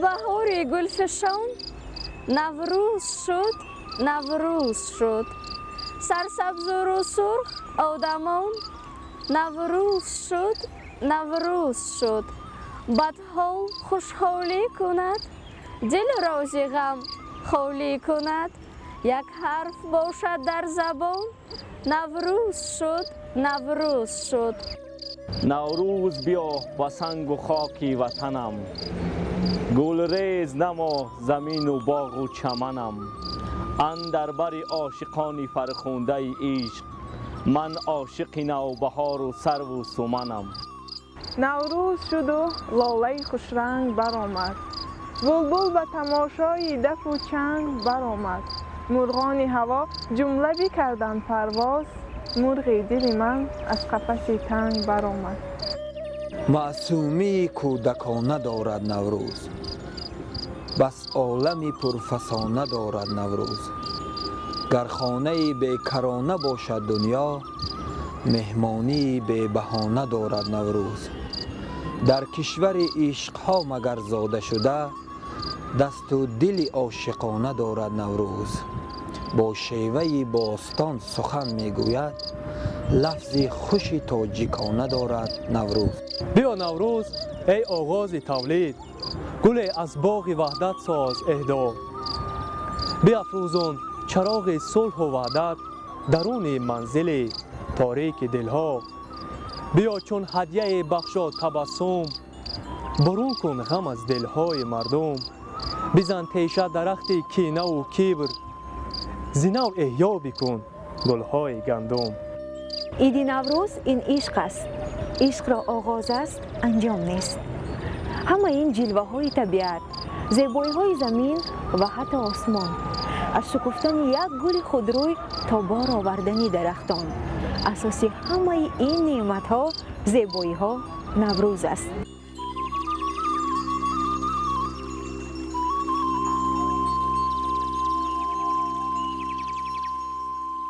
بهار گلفشان نوروز شد نوروز شد سرسبز و سرخ آدمان نوروز شد نوروز شد بدحال خوشحالی کند دل راز غم خالی کند یک حرف باشد در زبان نوروز شد نوروز شد نوروز بیا با سنگ و خاکی وطنم گلریز نما زمین و باغ و چمنم اندر بر عاشقانی فرخنده عشق من عاشق نوبهار و سرو و سمنم نوروز شد و لاله خوشرنگ برآمد بلبل به تماشای دف و چنگ برآمد مرغان هوا جمله بکردند پرواز مرغ دل من از قفس تنگ برآمد معصومی کودکانه دارد نوروز بس عالمی پرفسانه دارد نوروز گر خانه بیکرانه باشد دنیا مهمانی بی بهانه دارد نوروز در کشور عشقها مگر زاده شده دست و دل عاشقانه دارد نوروز با شیوه باستان سخن میگوید لفظ خوش تاجیکانه دارد نوروز بیا نوروز ای آغاز تولید گل از باغ وحدت ساز اهدا بیافروزان چراغ صلح و وحدت درون منزل تاریک دلها بیا چون هدیه بخشا تبسم برون کن غم از دلهای مردم بزن تیشه درخت کینه و کبر زینو احیا بکن گلهای گندم عید نوروز این عشق است عشق را آغاز است انجام نیست همه این جلوه های طبیعت زیبایی های زمین و حتی آسمان از شکفتن یک گل خودروی تا بار آوردن درختان اساسی همه این نعمت ها زیبایی ها نوروز است